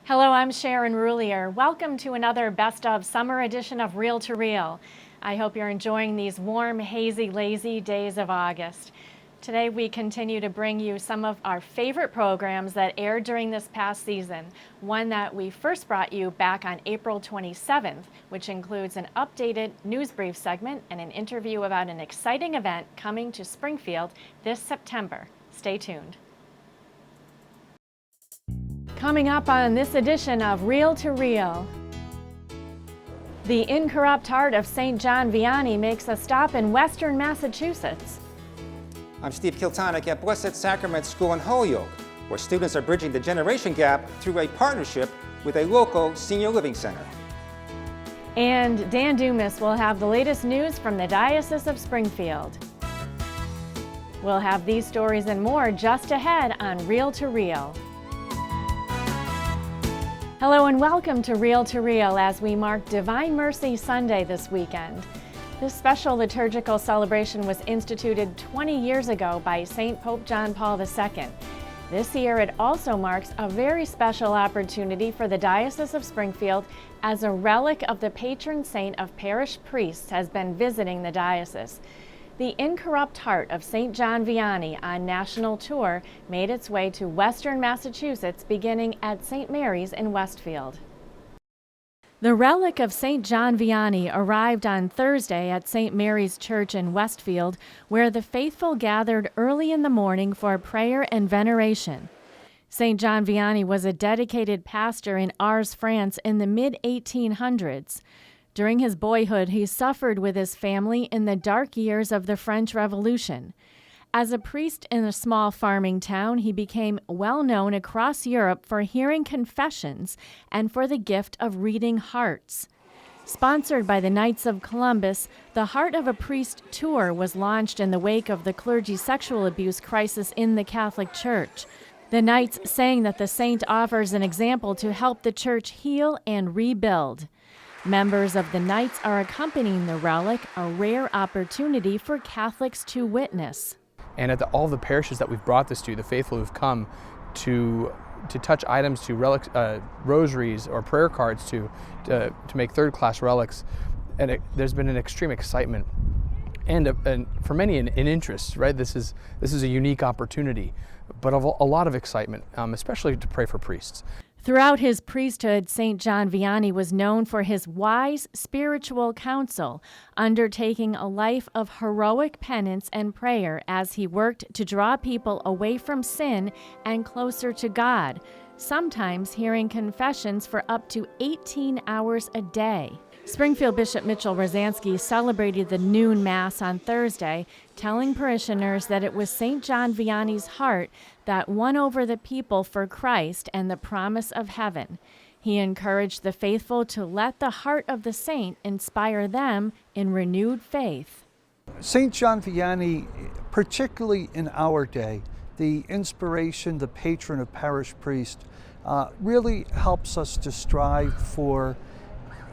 Hello, I'm Sharon Roulier. Welcome to another Best of Summer edition of Reel to Reel. I hope you're enjoying these warm, hazy, lazy days of August. Today we continue to bring you some of our favorite programs that aired during this past season. One that we first brought you back on April 27th, which includes an updated news brief segment and an interview about an exciting event coming to Springfield this September. Stay tuned. Coming up on this edition of Reel to Reel. The incorrupt heart of St. John Vianney makes a stop in Western Massachusetts. I'm Steve Kiltonic at Blessed Sacrament School in Holyoke, where students are bridging the generation gap through a partnership with a local senior living center. And Dan Dumas will have the latest news from the Diocese of Springfield. We'll have these stories and more just ahead on Reel to Reel. Hello and welcome to Reel as we mark Divine Mercy Sunday this weekend. This special liturgical celebration was instituted 20 years ago by St. Pope John Paul II. This year it also marks a very special opportunity for the Diocese of Springfield, as a relic of the patron saint of parish priests has been visiting the diocese. The incorrupt heart of St. John Vianney on national tour made its way to Western Massachusetts, beginning at St. Mary's in Westfield. The relic of St. John Vianney arrived on Thursday at St. Mary's Church in Westfield, where the faithful gathered early in the morning for prayer and veneration. St. John Vianney was a dedicated pastor in Ars, France in the mid-1800s. During his boyhood, he suffered with his family in the dark years of the French Revolution. As a priest in a small farming town, he became well known across Europe for hearing confessions and for the gift of reading hearts. Sponsored by the Knights of Columbus, the Heart of a Priest tour was launched in the wake of the clergy sexual abuse crisis in the Catholic Church. The Knights saying that the saint offers an example to help the Church heal and rebuild. Members of the Knights are accompanying the relic, a rare opportunity for Catholics to witness. And at all the parishes that we've brought this to, the faithful who've come to touch items, to relics, rosaries or prayer cards to make third-class relics, and there's been an extreme excitement and for many an interest. Right, this is a unique opportunity, but a lot of excitement, especially to pray for priests. Throughout his priesthood, St. John Vianney was known for his wise spiritual counsel, undertaking a life of heroic penance and prayer as he worked to draw people away from sin and closer to God, sometimes hearing confessions for up to 18 hours a day. Springfield Bishop Mitchell Rosansky celebrated the noon Mass on Thursday, telling parishioners that it was St. John Vianney's heart that won over the people for Christ and the promise of heaven. He encouraged the faithful to let the heart of the saint inspire them in renewed faith. St. John Vianney, particularly in our day, the inspiration, the patron of parish priests, really helps us to strive for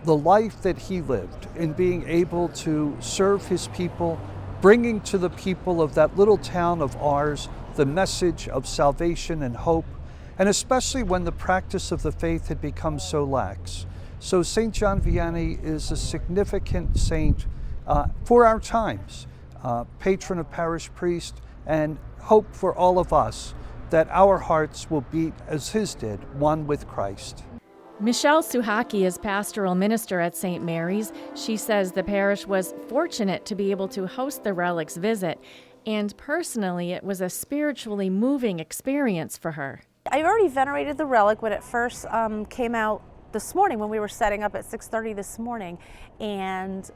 the life that he lived in being able to serve his people, bringing to the people of that little town of ours the message of salvation and hope, and especially when the practice of the faith had become so lax. So St. John Vianney is a significant saint for our times, patron of parish priest, and hope for all of us that our hearts will beat as his did, one with Christ. Michelle Suhaki is pastoral minister at St. Mary's. She says the parish was fortunate to be able to host the relic's visit, and personally it was a spiritually moving experience for her. I already venerated the relic when it first came out this morning, when we were setting up at 6:30 this morning, and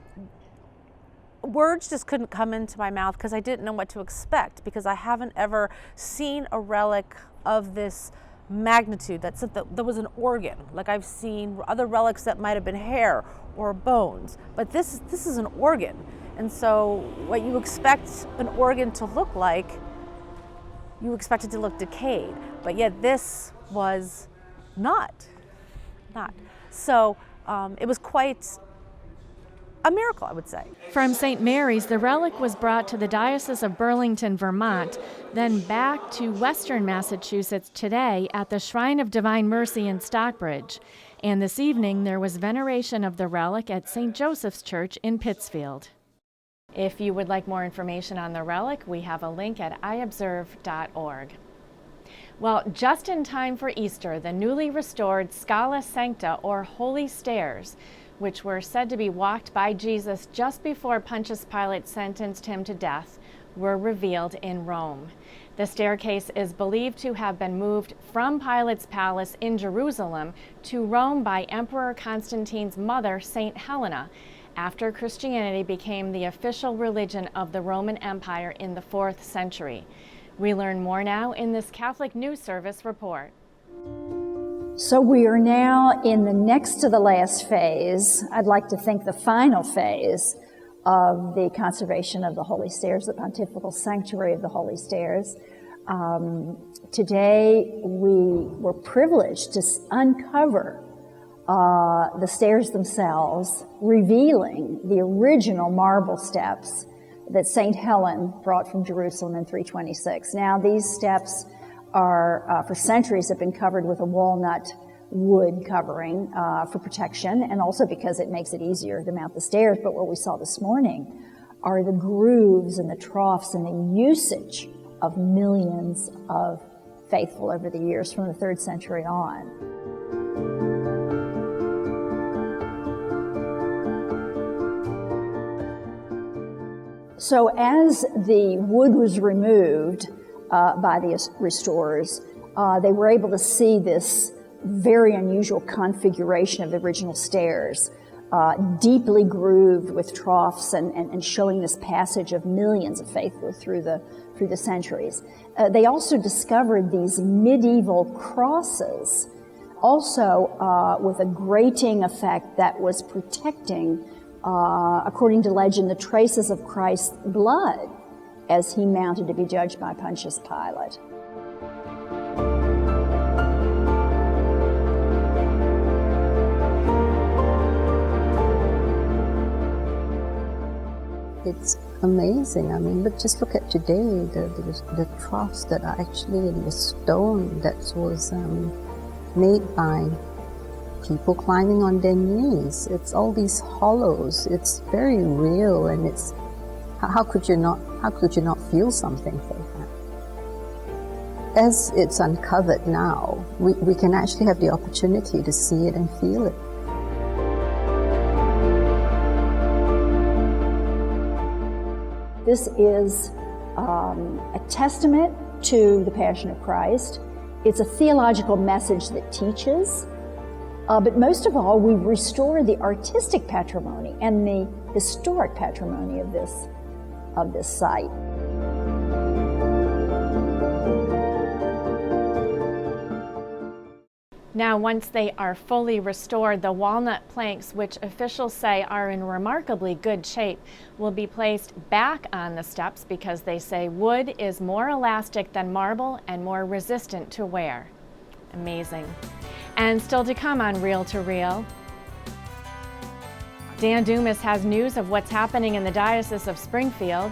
words just couldn't come into my mouth because I didn't know what to expect, because I haven't ever seen a relic of this magnitude that was an organ. Like, I've seen other relics that might have been hair or bones, but this is an organ. And so what you expect an organ to look like, you expect it to look decayed, but yet this was not. So it was quite a miracle, I would say. From St. Mary's, the relic was brought to the Diocese of Burlington, Vermont, then back to Western Massachusetts today at the Shrine of Divine Mercy in Stockbridge. And this evening, there was veneration of the relic at St. Joseph's Church in Pittsfield. If you would like more information on the relic, we have a link at iobserve.org. Well, just in time for Easter, the newly restored Scala Sancta, or Holy Stairs, which were said to be walked by Jesus just before Pontius Pilate sentenced him to death, were revealed in Rome. The staircase is believed to have been moved from Pilate's palace in Jerusalem to Rome by Emperor Constantine's mother, St. Helena, after Christianity became the official religion of the Roman Empire in the 4th century. We learn more now in this Catholic News Service report. So we are now in the next to the last phase, I'd like to think the final phase, of the conservation of the Holy Stairs, the Pontifical Sanctuary of the Holy Stairs. Today we were privileged to uncover the stairs themselves, revealing the original marble steps that St. Helen brought from Jerusalem in 326. Now these steps are, for centuries, have been covered with a walnut wood covering for protection, and also because it makes it easier to mount the stairs. But what we saw this morning are the grooves and the troughs and the usage of millions of faithful over the years from the 3rd century on. So as the wood was removed by the restorers, they were able to see this very unusual configuration of the original stairs, deeply grooved with troughs and showing this passage of millions of faithful through the centuries. They also discovered these medieval crosses, also with a grating effect that was protecting, according to legend, the traces of Christ's blood as he mounted to be judged by Pontius Pilate. It's amazing. I mean, just look at today, the troughs that are actually in the stone that was made by people climbing on their knees. It's all these hollows. It's very real, and it's how could you not feel something for that? As it's uncovered now, we can actually have the opportunity to see it and feel it. This is a testament to the Passion of Christ. It's a theological message that teaches, but most of all, we restore the artistic patrimony and the historic patrimony of this site. Now, once they are fully restored, the walnut planks, which officials say are in remarkably good shape, will be placed back on the steps because they say wood is more elastic than marble and more resistant to wear. Amazing. And still to come on Reel to Reel, Dan Dumas has news of what's happening in the Diocese of Springfield,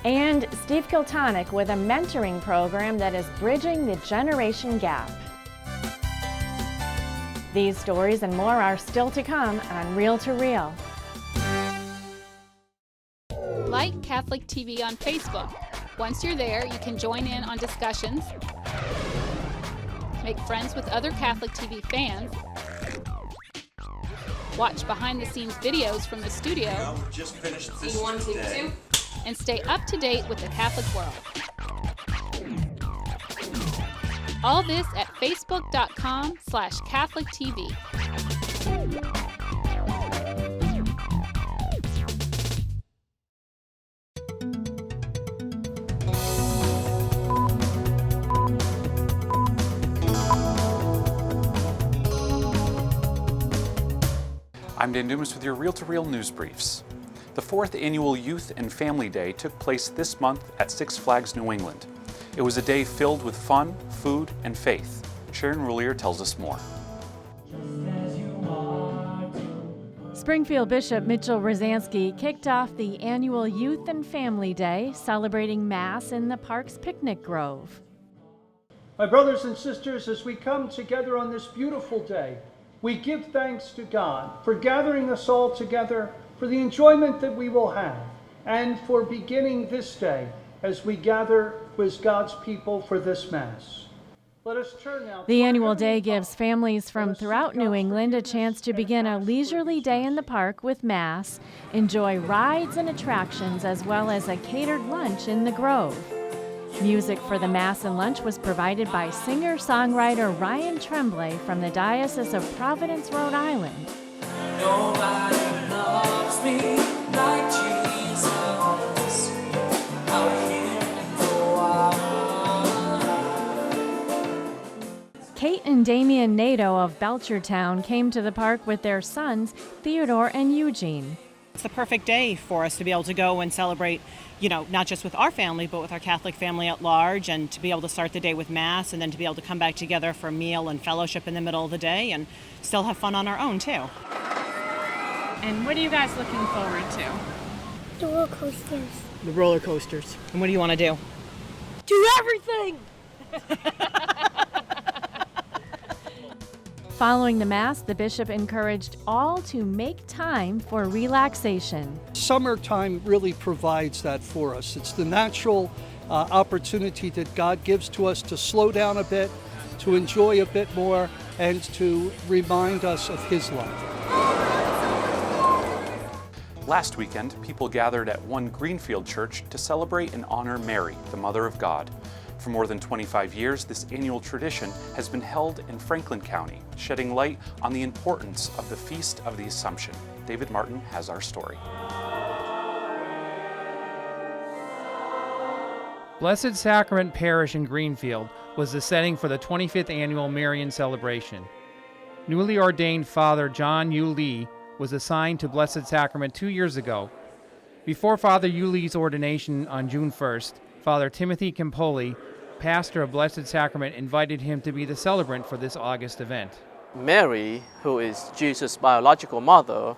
and Steve Kiltonick with a mentoring program that is bridging the generation gap. These stories and more are still to come on Reel to Reel. Like Catholic TV on Facebook. Once you're there, you can join in on discussions, make friends with other Catholic TV fans, watch behind-the-scenes videos from the studio, just finished this today, and stay up to date with the Catholic world. All this at facebook.com/CatholicTV. I'm Dan Dumas with your Reel to Reel news briefs. The 4th Annual Youth and Family Day took place this month at Six Flags New England. It was a day filled with fun, food, and faith. Sharon Roulier tells us more. Springfield Bishop Mitchell Rosansky kicked off the annual Youth and Family Day, celebrating Mass in the park's picnic grove. My brothers and sisters, as we come together on this beautiful day, we give thanks to God for gathering us all together, for the enjoyment that we will have, and for beginning this day as we gather with God's people for this Mass. Let us turn now. The annual day gives families from throughout New England a chance to begin a leisurely day in the park with Mass, enjoy rides and attractions, as well as a catered lunch in the grove. Music for the Mass and lunch was provided by singer-songwriter Ryan Tremblay from the Diocese of Providence, Rhode Island. Nobody loves me like Jesus. Out here in the wild. Kate and Damian Nato of Belchertown came to the park with their sons, Theodore and Eugene. It's the perfect day for us to be able to go and celebrate, not just with our family, but with our Catholic family at large, and to be able to start the day with Mass and then to be able to come back together for a meal and fellowship in the middle of the day and still have fun on our own, too. And what are you guys looking forward to? The roller coasters. The roller coasters. And what do you want to do? Do everything! Following the Mass, the bishop encouraged all to make time for relaxation. Summertime really provides that for us. It's the natural opportunity that God gives to us to slow down a bit, to enjoy a bit more, and to remind us of His love. Last weekend, people gathered at One Greenfield Church to celebrate and honor Mary, the Mother of God. For more than 25 years, this annual tradition has been held in Franklin County, shedding light on the importance of the Feast of the Assumption. David Martin has our story. Blessed Sacrament Parish in Greenfield was the setting for the 25th annual Marian celebration. Newly ordained Father John Yu Lee was assigned to Blessed Sacrament 2 years ago. Before Father Yu Lee's ordination on June 1st, Father Timothy Campoli, pastor of Blessed Sacrament, invited him to be the celebrant for this August event. Mary, who is Jesus' biological mother,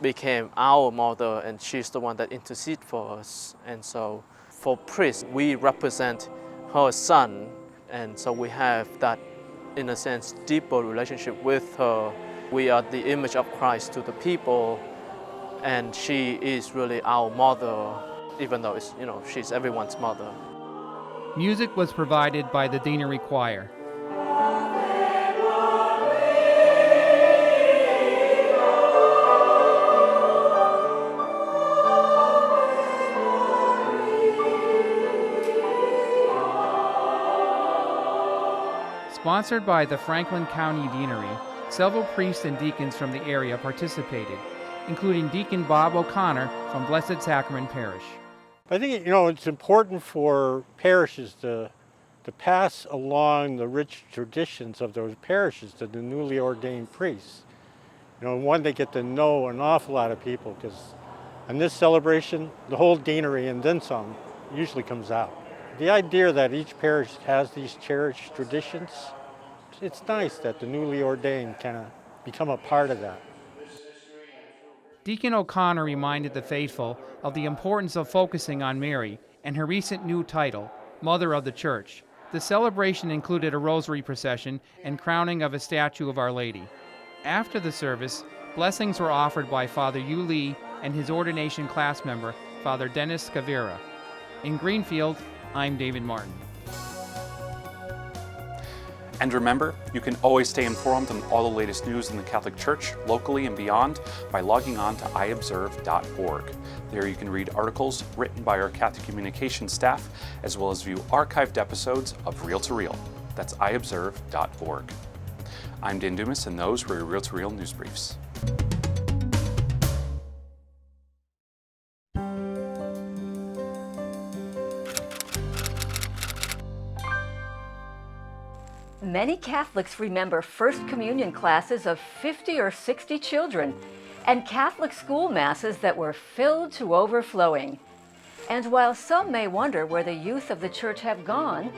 became our mother, and she's the one that intercedes for us. And so for priests, we represent her son, and so we have that, in a sense, deeper relationship with her. We are the image of Christ to the people, and she is really our mother, even though it's, she's everyone's mother. Music was provided by the Deanery Choir. Sponsored by the Franklin County Deanery, several priests and deacons from the area participated, including Deacon Bob O'Connor from Blessed Sacrament Parish. I think, it's important for parishes to pass along the rich traditions of those parishes to the newly ordained priests. One, they get to know an awful lot of people, because on this celebration, the whole deanery and then some usually comes out. The idea that each parish has these cherished traditions, it's nice that the newly ordained kind of become a part of that. Deacon O'Connor reminded the faithful of the importance of focusing on Mary and her recent new title, Mother of the Church. The celebration included a rosary procession and crowning of a statue of Our Lady. After the service, blessings were offered by Father Yu Lee and his ordination class member, Father Dennis Scavera. In Greenfield, I'm David Martin. And remember, you can always stay informed on all the latest news in the Catholic Church, locally and beyond, by logging on to iobserve.org. There you can read articles written by our Catholic communications staff, as well as view archived episodes of Real to Real. That's iobserve.org. I'm Dan Dumas, and those were your Real to Real news briefs. Many Catholics remember First Communion classes of 50 or 60 children and Catholic school masses that were filled to overflowing. And while some may wonder where the youth of the Church have gone,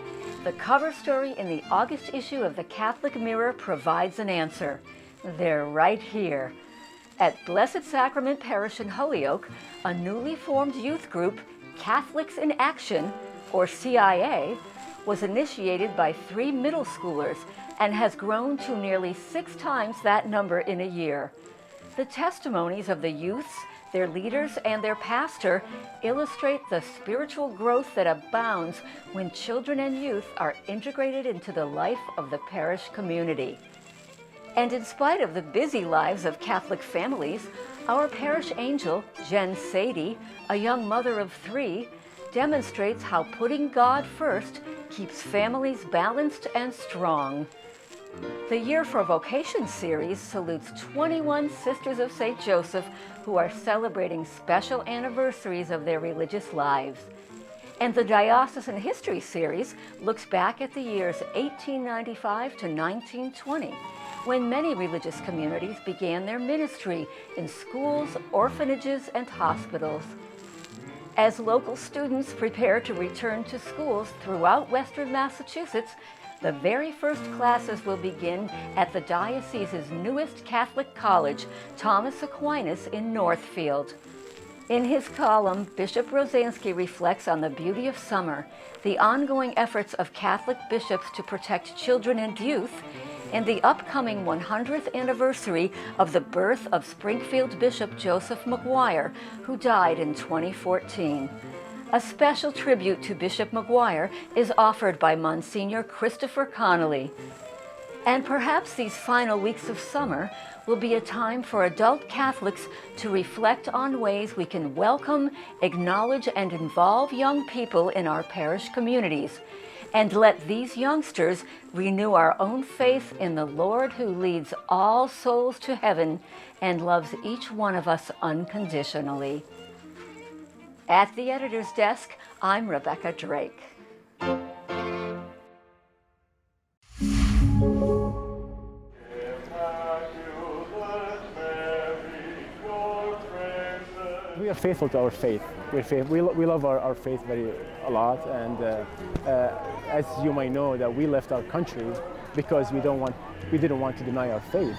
the cover story in the August issue of the Catholic Mirror provides an answer. They're right here. At Blessed Sacrament Parish in Holyoke, a newly formed youth group, Catholics in Action, or CIA, was initiated by 3 middle schoolers and has grown to nearly 6 times that number in a year. The testimonies of the youths, their leaders, and their pastor illustrate the spiritual growth that abounds when children and youth are integrated into the life of the parish community. And in spite of the busy lives of Catholic families, our parish angel, Jen Sadie, a young mother of 3, demonstrates how putting God first keeps families balanced and strong. The Year for Vocation series salutes 21 Sisters of St. Joseph who are celebrating special anniversaries of their religious lives. And the Diocesan History series looks back at the years 1895 to 1920, when many religious communities began their ministry in schools, orphanages, and hospitals. As local students prepare to return to schools throughout Western Massachusetts, the very first classes will begin at the diocese's newest Catholic college, Thomas Aquinas in Northfield. In his column, Bishop Rosansky reflects on the beauty of summer, the ongoing efforts of Catholic bishops to protect children and youth, and the upcoming 100th anniversary of the birth of Springfield Bishop Joseph McGuire, who died in 2014. A special tribute to Bishop McGuire is offered by Monsignor Christopher Connolly. And perhaps these final weeks of summer will be a time for adult Catholics to reflect on ways we can welcome, acknowledge, and involve young people in our parish communities, and let these youngsters renew our own faith in the Lord who leads all souls to heaven and loves each one of us unconditionally. At the editor's desk, I'm Rebecca Drake. We are faithful to our faith. We love our faith a lot, and as you might know, that we left our country because we didn't want to deny our faith.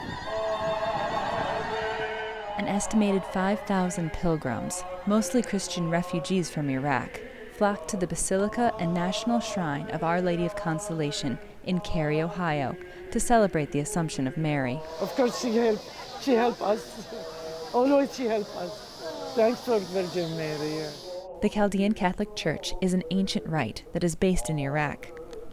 An estimated 5,000 pilgrims, mostly Christian refugees from Iraq, flocked to the Basilica and National Shrine of Our Lady of Consolation in Cary, Ohio, to celebrate the Assumption of Mary. Of course, she helped us. Always she helped us. Thanks for Virgin Mary. The Chaldean Catholic Church is an ancient rite that is based in Iraq.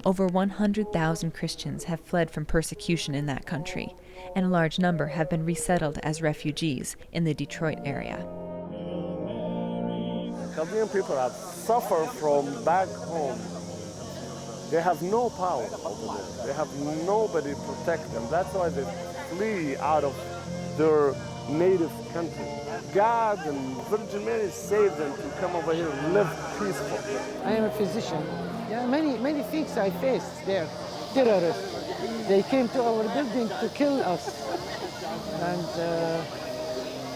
Over 100,000 Christians have fled from persecution in that country, and a large number have been resettled as refugees in the Detroit area. Chaldean people have suffered from back home. They have no power over there. They have nobody to protect them. That's why they flee out of their native country. God and Virgin Mary saved them to come over here and live peaceful. I am a physician. Yeah, many things I faced there. Terrorists. They came to our building to kill us. And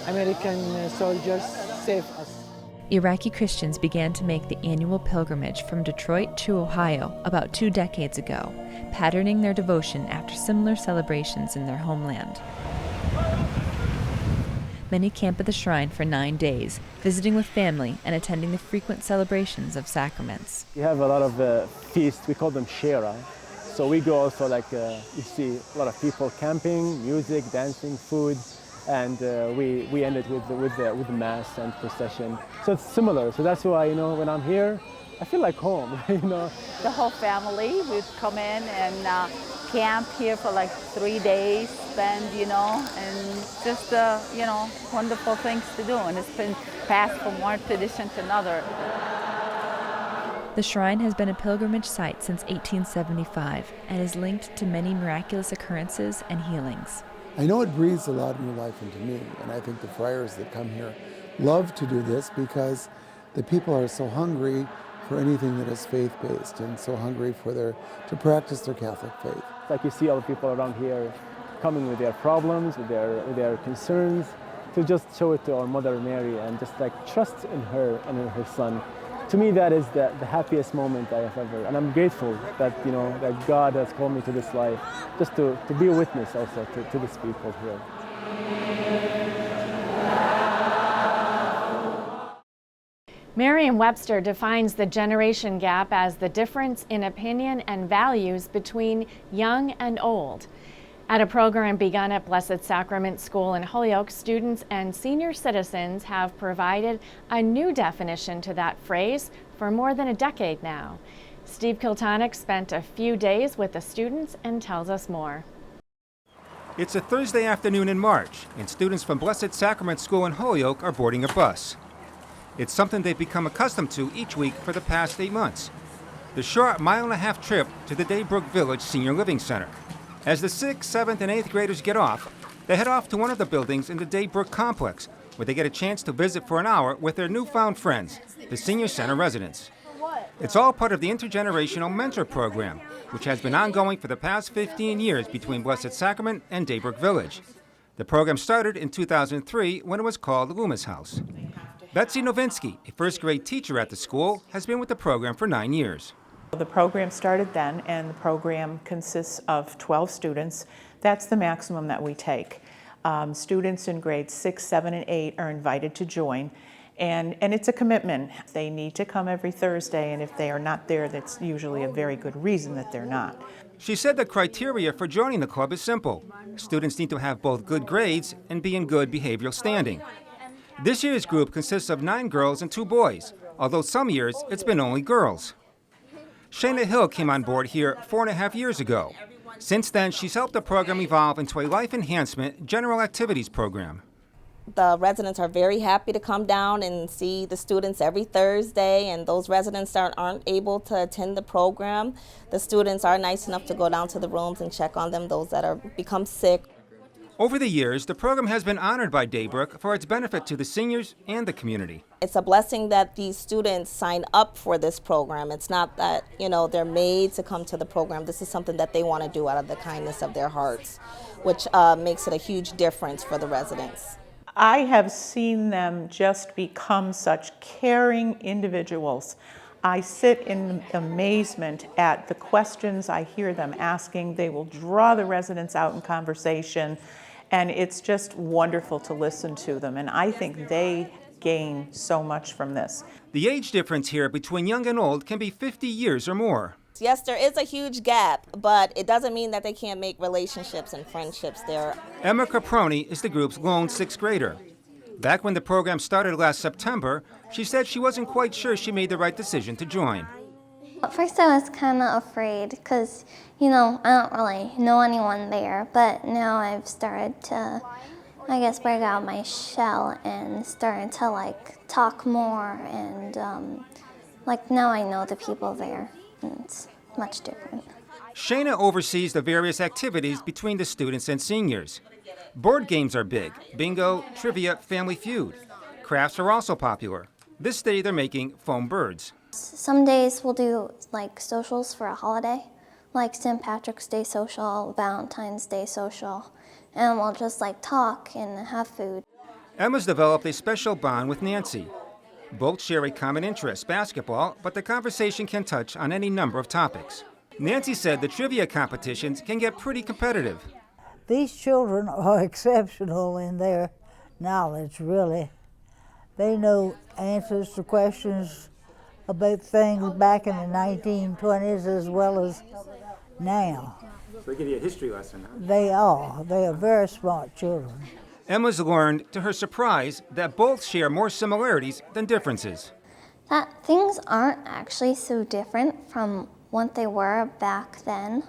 American soldiers saved us. Iraqi Christians began to make the annual pilgrimage from Detroit to Ohio about 2 decades ago, patterning their devotion after similar celebrations in their homeland. Many camp at the shrine for 9 days, visiting with family and attending the frequent celebrations of sacraments. We have a lot of feasts, we call them Shera. So we go also you see a lot of people camping, music, dancing, food, and we end it with the Mass and procession. So it's similar, so that's why, when I'm here, I feel like home, The whole family would come in and camp here for 3 days, spend, and just, wonderful things to do. And it's been passed from one tradition to another. The shrine has been a pilgrimage site since 1875 and is linked to many miraculous occurrences and healings. I know it breathes a lot of new life into me, and I think the friars that come here love to do this because the people are so hungry for anything that is faith-based and so hungry to practice their Catholic faith. Like you see all the people around here coming with their problems, with their concerns, to just show it to our Mother Mary and just trust in her and in her Son. To me, that is the happiest moment I have ever, and I'm grateful that that God has called me to this life, just to be a witness also to these people here. Merriam-Webster defines the generation gap as the difference in opinion and values between young and old. At a program begun at Blessed Sacrament School in Holyoke, students and senior citizens have provided a new definition to that phrase for more than a decade now. Steve Kiltonick spent a few days with the students and tells us more. It's a Thursday afternoon in March, and students from Blessed Sacrament School in Holyoke are boarding a bus. It's something they've become accustomed to each week for the past 8 months. The short mile-and-a-half trip to the Daybrook Village Senior Living Center. As the 6th, 7th, and 8th graders get off, they head off to one of the buildings in the Daybrook complex, where they get a chance to visit for an hour with their newfound friends, the Senior Center residents. It's all part of the Intergenerational Mentor Program, which has been ongoing for the past 15 years between Blessed Sacrament and Daybrook Village. The program started in 2003 when it was called Loomis House. Betsy Novinsky, a first-grade teacher at the school, has been with the program for 9 years. The program started then, and the program consists of 12 students. That's the maximum that we take. Students in grades 6, 7, and 8 are invited to join, and it's a commitment. They need to come every Thursday, and if they are not there, that's usually a very good reason that they're not. She said the criteria for joining the club is simple. Students need to have both good grades and be in good behavioral standing. This year's group consists of 9 girls and 2 boys, although some years it's been only girls. Shayna Hill came on board here 4.5 years ago. Since then, she's helped the program evolve into a life enhancement general activities program. The residents are very happy to come down and see the students every Thursday, and those residents that aren't able to attend the program, the students are nice enough to go down to the rooms and check on them, those that are become sick. Over the years, the program has been honored by Daybrook for its benefit to the seniors and the community. It's a blessing that these students sign up for this program. It's not that, they're made to come to the program. This is something that they want to do out of the kindness of their hearts, which makes it a huge difference for the residents. I have seen them just become such caring individuals. I sit in amazement at the questions I hear them asking. They will draw the residents out in conversation, and it's just wonderful to listen to them, and I think they gain so much from this. The age difference here between young and old can be 50 years or more. Yes, there is a huge gap, but it doesn't mean that they can't make relationships and friendships there. Emma Caproni is the group's lone 6th grader. Back when the program started last September, she said she wasn't quite sure she made the right decision to join. At first I was kind of afraid because, I don't really know anyone there, but now I've started to, break out my shell and started to, talk more, and, now I know the people there, and it's much different. Shayna oversees the various activities between the students and seniors. Board games are big. Bingo, trivia, Family Feud. Crafts are also popular. This day they're making foam birds. Some days we'll do socials for a holiday, like St. Patrick's Day social, Valentine's Day social, and we'll just talk and have food. Emma's developed a special bond with Nancy. Both share a common interest, basketball, but the conversation can touch on any number of topics. Nancy said the trivia competitions can get pretty competitive. These children are exceptional in their knowledge, really. They know answers to questions about things back in the 1920s as well as now. So they give you a history lesson, huh? They are. They are very smart children. Emma's learned, to her surprise, that both share more similarities than differences. That things aren't actually so different from what they were back then.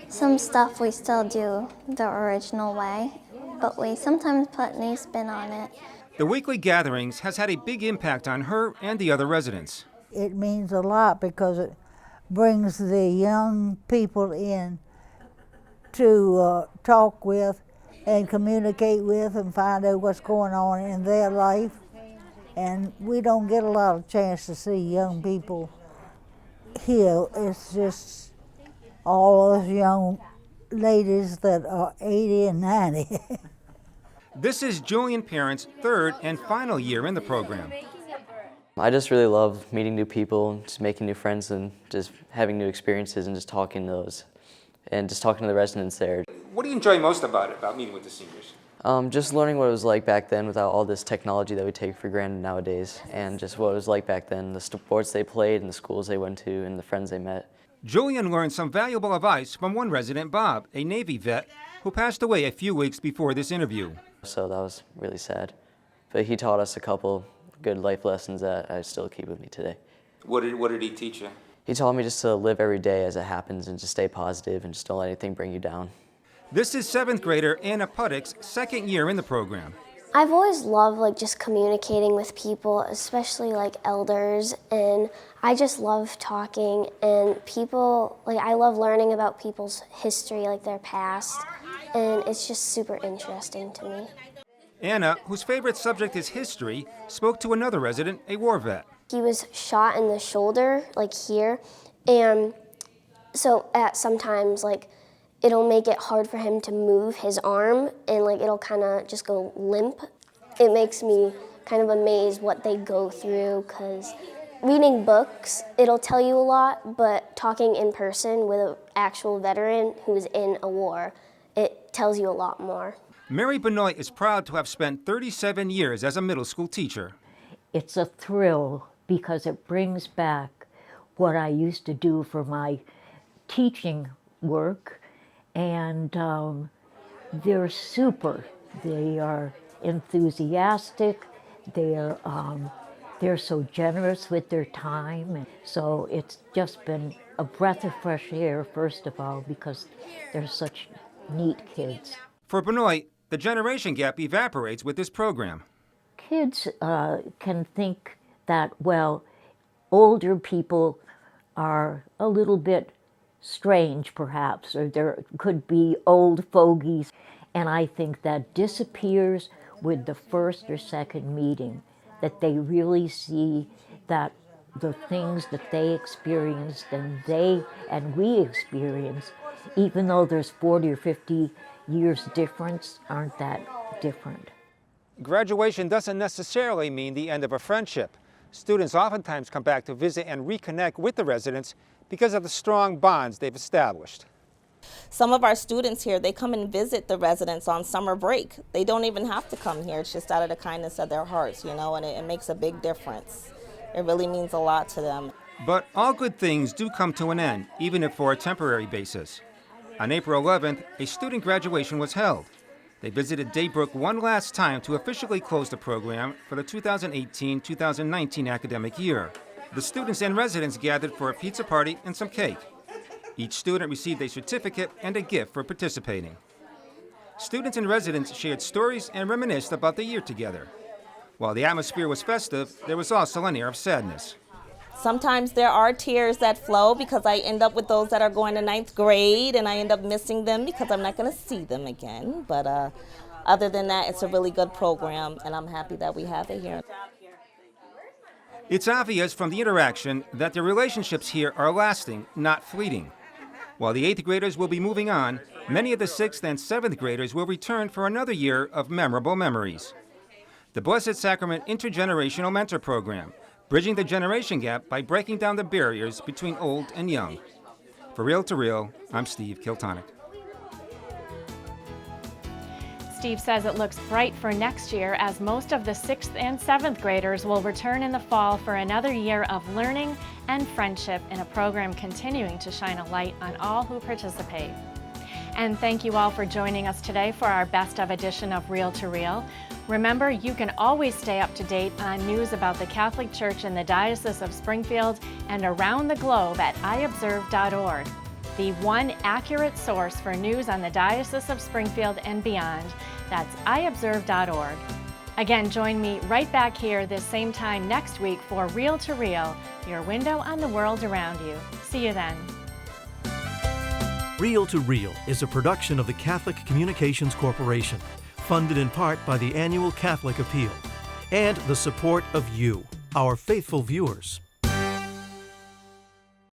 Some stuff we still do the original way, but we sometimes put a new spin on it. The weekly gatherings has had a big impact on her and the other residents. It means a lot because it brings the young people in to talk with and communicate with and find out what's going on in their life. And we don't get a lot of chance to see young people here. It's just all those young ladies that are 80 and 90. This is Julian Parent's 3rd and final year in the program. I just really love meeting new people, just making new friends, and just having new experiences, and just talking to the residents there. What do you enjoy most about it, about meeting with the seniors? Just learning what it was like back then without all this technology that we take for granted nowadays, and just what it was like back then, the sports they played and the schools they went to and the friends they met. Julian learned some valuable advice from one resident, Bob, a Navy vet who passed away a few weeks before this interview. So that was really sad. But he taught us a couple good life lessons that I still keep with me today. What did he teach you? He taught me just to live every day as it happens and just stay positive and just don't let anything bring you down. This is 7th grader Anna Puddick's second year in the program. I've always loved just communicating with people, especially elders, and I just love talking and people, I love learning about people's history, their past, and it's just super interesting to me. Anna, whose favorite subject is history, spoke to another resident, a war vet. He was shot in the shoulder, here, and so sometimes, it'll make it hard for him to move his arm, and it'll kind of just go limp. It makes me kind of amazed what they go through, because reading books, it'll tell you a lot, but talking in person with an actual veteran who's in a war, it tells you a lot more. Mary Benoit is proud to have spent 37 years as a middle school teacher. It's a thrill because it brings back what I used to do for my teaching work. And they're super. They are enthusiastic. They're so generous with their time. And so it's just been a breath of fresh air, first of all, because they're such neat kids. For Benoit, the generation gap evaporates with this program. Kids can think that, older people are a little bit strange, perhaps, or there could be old fogies, and I think that disappears with the first or second meeting, that they really see that the things that they experienced and we experience, even though there's 40 or 50 years difference, aren't that different. Graduation doesn't necessarily mean the end of a friendship. Students oftentimes come back to visit and reconnect with the residents because of the strong bonds they've established. Some of our students here, they come and visit the residents on summer break. They don't even have to come here. It's just out of the kindness of their hearts, and it makes a big difference. It really means a lot to them. But all good things do come to an end, even if for a temporary basis. On April 11th, a student graduation was held. They visited Daybrook one last time to officially close the program for the 2018-2019 academic year. The students and residents gathered for a pizza party and some cake. Each student received a certificate and a gift for participating. Students and residents shared stories and reminisced about the year together. While the atmosphere was festive, there was also an air of sadness. Sometimes there are tears that flow because I end up with those that are going to 9th grade and I end up missing them because I'm not going to see them again. But other than that, it's a really good program and I'm happy that we have it here. It's obvious from the interaction that the relationships here are lasting, not fleeting. While the 8th graders will be moving on, many of the 6th and 7th graders will return for another year of memorable memories. The Blessed Sacrament Intergenerational Mentor Program, bridging the generation gap by breaking down the barriers between old and young. For Real to Real, I'm Steve Kiltonic. Steve says it looks bright for next year as most of the 6th and 7th graders will return in the fall for another year of learning and friendship in a program continuing to shine a light on all who participate. And thank you all for joining us today for our best of edition of Real to Real. Remember, you can always stay up to date on news about the Catholic Church in the Diocese of Springfield and around the globe at iobserve.org, the one accurate source for news on the Diocese of Springfield and beyond. That's iobserve.org. Again, join me right back here this same time next week for Real to Real, your window on the world around you. See you then. Real to Real is a production of the Catholic Communications Corporation, funded in part by the annual Catholic Appeal, and the support of you, our faithful viewers.